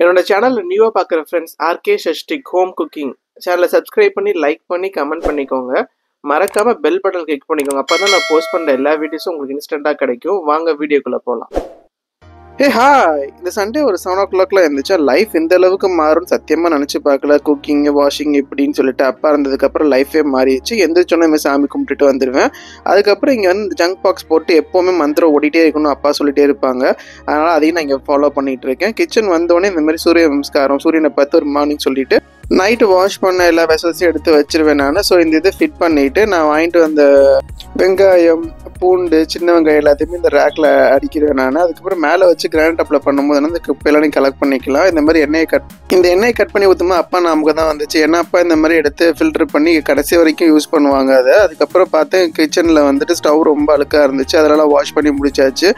என்னோட சேனல்ல நியூவா பார்க்குற friends RK Shashtik home cooking சேனலை சப்ஸ்கிரைப் பண்ணி லைக் பண்ணி கமெண்ட் பண்ணிக்கோங்க. மறக்காம பெல் பட்டன் கிளிக் பண்ணிக்கோங்க. அப்பதான் நான் போஸ்ட் பண்ற எல்லா வீடியோஸும் உங்களுக்கு இன்ஸ்டன்டா கிடைக்கும். வாங்க வீடியோக்குள்ள போலாம். ஹாய், இந்த சண்டே ஒரு 7 o'clock இருந்துச்சா. லைஃப் இந்த அளவுக்கு மாறும் சத்தியமா நினைச்சு பார்க்கல. குக்கிங் வாஷிங் இப்படின்னு சொல்லிட்டு அப்பா இருந்ததுக்கப்புறம் லைஃபே மாறிடுச்சு. எந்திரிச்சோன்னே சாமி கும்பிட்டுட்டு வந்துடுவேன். அதுக்கப்புறம் இங்கே வந்து ஜங்க் பாக்ஸ் போட்டு எப்போவுமே மந்திரம் ஓடிட்டே இருக்கணும் அப்பா சொல்லிட்டே இருப்பாங்க. அதனால அதையும் நான் இங்கே ஃபாலோ பண்ணிட்டு இருக்கேன். கிச்சன் வந்தோடனே இந்த மாதிரி சூரிய நமஸ்காரம், சூரியனை பார்த்து ஒரு மார்னிங் சொல்லிட்டு நைட்டு வாஷ் பண்ண எல்லா வெசல்ஸையும் எடுத்து வச்சிருவேன் நான். ஸோ இந்த இதை ஃபிட் பண்ணிட்டு நான் வாங்கிட்டு வந்த வெங்காயம், பூண்டு, சின்ன வெங்காயம் எல்லாத்தையுமே இந்த ரேக்கில் அடிக்கிறேன் நான். அதுக்கப்புறம் மேலே வச்சு கிராண்ட் டாப்பில் பண்ணும்போது இந்த குப்பையெல்லாம் கலெக்ட் பண்ணிக்கலாம். இந்த மாதிரி எண்ணெயை கட் பண்ணி ஊற்றுமா அப்பா நமக்கு தான் வந்துச்சு. ஏன்னா அப்பா இந்த மாதிரி எடுத்து ஃபில்டர் பண்ணி கடைசி வரைக்கும் யூஸ் பண்ணுவாங்க அதை. அதுக்கப்புறம் பார்த்தேன் கிச்சனில் வந்துட்டு ஸ்டவ் ரொம்ப அழுக்காக இருந்துச்சு. அதெல்லாம் வாஷ் பண்ணி முடிச்சாச்சு.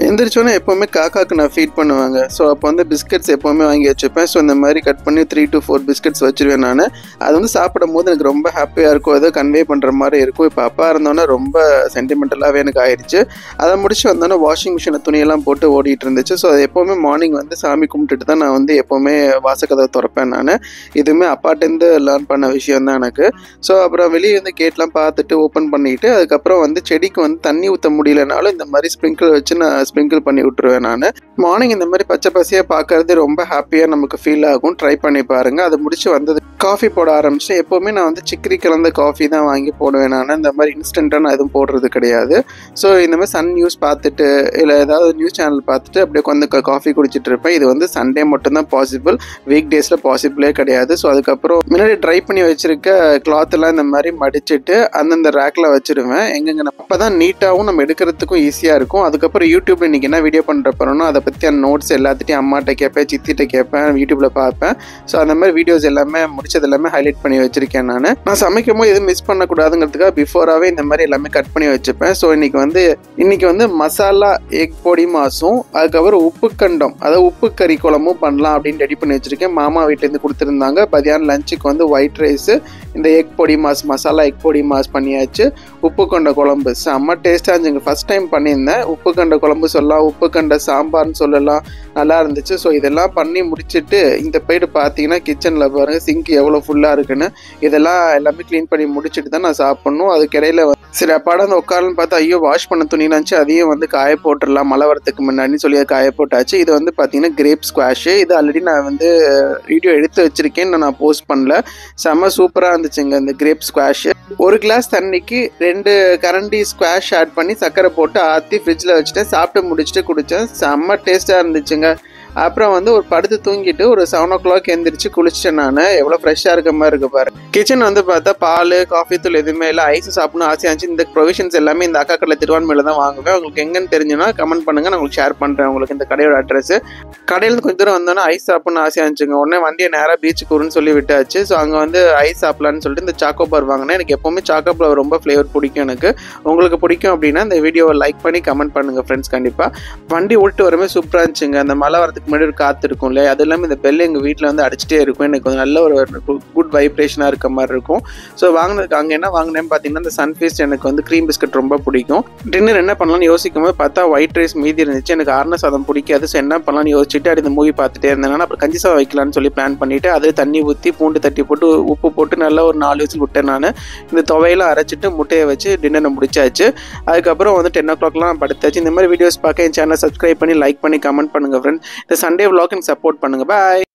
எந்திரிச்சோன்னே எப்போவுமே காக்காக்கு நான் ஃபீட் பண்ணுவாங்க. ஸோ அப்போ வந்து பிஸ்கட்ஸ் எப்போவுமே வாங்கி வச்சுப்பேன். ஸோ இந்த மாதிரி கட் பண்ணி 3 to 4 பிஸ்கட்ஸ் வச்சுருவேன் நான். அது வந்து சாப்பிடும் போது எனக்கு ரொம்ப ஹாப்பியாக இருக்கும். அதை கன்வே பண்ணுற மாதிரி இருக்கும். இப்போ அப்பா இருந்தோன்னே ரொம்ப சென்டிமெண்டலாகவே எனக்கு ஆயிடுச்சு. அதை முடிச்சு வந்தோன்னே வாஷிங் மிஷினில் துணியெல்லாம் போட்டு ஓடிட்டு இருந்துச்சு. ஸோ அது எப்போவுமே மார்னிங் வந்து சாமி கும்பிட்டுட்டு தான் நான் வந்து எப்போவுமே வாசக்கதவை திறப்பேன் நான். இதுவுமே அப்பாட்டேருந்து லேர்ன் பண்ண விஷயம் தான் எனக்கு. ஸோ அப்புறம் வெளியே வந்து கேட்லாம் பார்த்துட்டு ஓப்பன் பண்ணிவிட்டு அதுக்கப்புறம் வந்து செடிக்கு வந்து தண்ணி ஊற்ற முடியலனாலும் இந்த மாதிரி ஸ்ப்ரிங்கிள் வச்சு நான் ஸ்ப்ரிங்கிள் பண்ணி விட்டுருவேன் நான். மார்னிங் இந்த மாதிரி பச்சை பசையாக பார்க்கறது ரொம்ப ஹாப்பியாக நமக்கு ஃபீல் ஆகும். ட்ரை பண்ணி பாருங்கள். அது முடிச்சு வந்தது காஃபி போட ஆரம்பிச்சேன். எப்போவுமே நான் வந்து சிக்கரி கலந்த காஃபி தான் வாங்கி போடுவேன் நான். இந்த மாதிரி இன்ஸ்டண்ட்டாக நான் எதுவும் போடுறது கிடையாது. ஸோ இந்த மாதிரி சன் நியூஸ் பார்த்துட்டு இல்லை ஏதாவது நியூஸ் சேனல் பார்த்துட்டு அப்படியே கொஞ்சம் காஃபி குடிச்சிட்டு இருப்பேன். இது வந்து சண்டே மட்டும்தான் பாசிபிள், வீக் டேஸில் பாசிபிளே கிடையாது. ஸோ அதுக்கப்புறம் முன்னாடி ட்ரை பண்ணி வச்சுருக்க கிளாத்தெல்லாம் இந்த மாதிரி மடிச்சுட்டு அந்தந்த ரேக்கில் வச்சுருவேன். எங்கெங்க அப்போ தான் நீட்டாகவும் நம்ம எடுக்கிறதுக்கும் ஈஸியாக இருக்கும். அதுக்கப்புறம் யூடியூப் இன்னைக்கு என்ன வீடியோ பண்ணுற போகிறோன்னா அதை பற்றி அந்த நோட்ஸ் எல்லாத்தையும் அம்மாட்ட கேட்பேன், சித்திட்ட கேட்பேன், யூடியூப்பில் பார்ப்பேன். ஸோ அந்த மாதிரி வீடியோஸ் எல்லாமே முடிச்சது எல்லாமே ஹைலைட் பண்ணி வச்சுருக்கேன் நான். நான் சமைக்கும் போது எதுவும் மிஸ் பண்ணக்கூடாதுங்கிறதுக்காக பிஃபோராகவே இந்த மாதிரி எல்லாமே கட் பண்ணி வச்சுப்பேன். ஸோ இன்னைக்கு வந்து மசாலா எக் பொடி மாசும் அதுக்கப்புறம் உப்பு கண்டம் அதாவது உப்பு கறி குழம்பும் பண்ணலாம் அப்படின்னு ரெடி பண்ணி வச்சுருக்கேன். மாமா வீட்டிலேருந்து கொடுத்துருந்தாங்க. மதியானம் லஞ்சுக்கு வந்து ஒயிட் ரைஸு, இந்த எக் பொடி மாஸ் மசாலா எக் பொடி மாஸ் பண்ணியாச்சு. உப்பு கண்ட குழம்பு செம்ம டேஸ்ட்டாக இருந்துச்சுங்க. ஃபஸ்ட் டைம் பண்ணியிருந்தேன். உப்பு கண்ட குழம்பு சொல்லலாம், உப்பு கண்ட சாம்பார்னு சொல்லலாம், நல்லா இருந்துச்சு. ஸோ இதெல்லாம் பண்ணி முடிச்சுட்டு இந்த போய்ட்டு பார்த்தீங்கன்னா கிச்சனில் பாருங்கள் சிங்க் எவ்வளோ ஃபுல்லாக இருக்குன்னு. இதெல்லாம் எல்லாமே க்ளீன் பண்ணி முடிச்சுட்டு தான் நான் சாப்பிட்ணும். அதுக்கிடையில் சரி அப்பாட அந்த உட்காரன்னு பார்த்தா ஐயோ வாஷ் பண்ண துணினாச்சு, அதையும் வந்து காய போட்டுடலாம் மழை வரத்துக்கு முன்னாடின்னு சொல்லி அதை காய போட்டாச்சு. இது வந்து பார்த்தீங்கன்னா கிரேப் ஸ்குவாஷு. இது ஆல்ரெடி நான் வந்து வீடியோ எடுத்து வச்சுருக்கேன், நான் போஸ்ட் பண்ணல. செம்ம சூப்பராக இருந்துச்சுங்க இந்த கிரேப் ஸ்குவாஷு. 1 கிளாஸ் தண்ணிக்கு 2 கரண்டி ஸ்குவாஷ் ஆட் பண்ணி சர்க்கரை போட்டு ஆற்றி ஃப்ரிட்ஜில் வச்சுட்டு சாப்பிட்டு முடிச்சுட்டு குடித்தேன். செம்ம டேஸ்ட்டாக இருந்துச்சுங்க. அப்புறம் வந்து ஒரு படுத்து தூங்கிட்டு ஒரு 7 o'clock எந்திரிச்சு குளிச்சிட்டேன் நான். எவ்வளோ ஃப்ரெஷ்ஷாக இருக்க மாதிரி இருக்கு பாரு. கிச்சன் வந்து பார்த்தா பால் காஃபி தூள் எதுவுமே இல்லை. ஐஸ் சாப்பிடணும் ஆசையாக இருந்துச்சு. இந்த ப்ரொவிஷன்ஸ் எல்லாமே இந்த அக்கா கடையில் திருவான்மையில் தான் வாங்குவேன். உங்களுக்கு எங்கன்னு தெரிஞ்சுன்னா கமெண்ட் பண்ணுங்கள், நான் உங்களுக்கு ஷேர் பண்ணுறேன் உங்களுக்கு இந்த கடையோட அட்ரஸ். கடையிலேருந்து கொஞ்சம் தூரம் வந்தோன்னா ஐஸ் சாப்பிடணும் ஆசையாக இருந்துச்சுங்க. உடனே வண்டியை நேராக பீச்சுக்கு வரும்னு சொல்லி விட்டாச்சு. ஸோ அங்கே வந்து ஐஸ் சாப்பிடலான்னு சொல்லிட்டு இந்த சாக்கோபார் வாங்கினேன். எனக்கு எப்போவுமே சாக்கோபார் ரொம்ப ஃப்ளேவர் பிடிக்கும் எனக்கு. உங்களுக்கு பிடிக்கும் அப்படின்னா இந்த வீடியோவை லைக் பண்ணி கமெண்ட் பண்ணுங்கள் ஃப்ரெண்ட்ஸ். கண்டிப்பாக வண்டி ஓட்டு வரமே சூப்பராக இருந்துச்சுங்க. அந்த மழை வரதுக்கு முன்னாடி ஒரு காற்று இருக்கும் இல்லையா, அது இல்லாமல் இந்த பெல் எங்கள் வீட்டில் வந்து அடிச்சுட்டே இருக்கும். எனக்கு கொஞ்சம் நல்ல ஒரு குட் வைப்ரேஷனாக இருக்க மாதிரி இருக்கும். ஸோ வாங்கினதுக்கு அங்கே என்ன வாங்கினேன்னு பார்த்தீங்கன்னா இந்த சன்ஃபீஸ்ட் எனக்கு வந்து க்ரீம் பிஸ்கட் ரொம்ப பிடிக்கும். டின்னர் என்ன பண்ணலாம்னு யோசிக்கும் போது பார்த்தா ஒயிட் ரைஸ் மீதி இருந்துச்சு. எனக்கு ஆர்ன சாதம் பிடிக்காது. ஸோ என்ன பண்ணலாம்னு யோசிச்சுட்டு அது இந்த மூவி பார்த்துட்டே இருந்தேன். அப்புறம் கஞ்சி சாதம் வைக்கலான்னு சொல்லி பிளான் பண்ணிவிட்டு அது தண்ணி ஊற்றி பூண்டு தட்டி போட்டு உப்பு போட்டு நல்லா ஒரு 4 விசில் விட்டேன் நான். இந்த துவையெல்லாம் அரைச்சிட்டு முட்டையை வச்சு டின்னர் முடிச்சாச்சு. அதுக்கப்புறம் வந்து 10 o'clockலாம் படுத்தாச்சு. இந்த மாதிரி வீடியோஸ் பார்க்க என் சேனலை சப்ஸ்கிரைப் பண்ணி லைக் பண்ணி கமெண்ட் பண்ணுங்கள் ஃப்ரெண்ட்ஸ். இந்த சண்டே vlog சப்போர்ட் பண்ணுங்க. பாய்.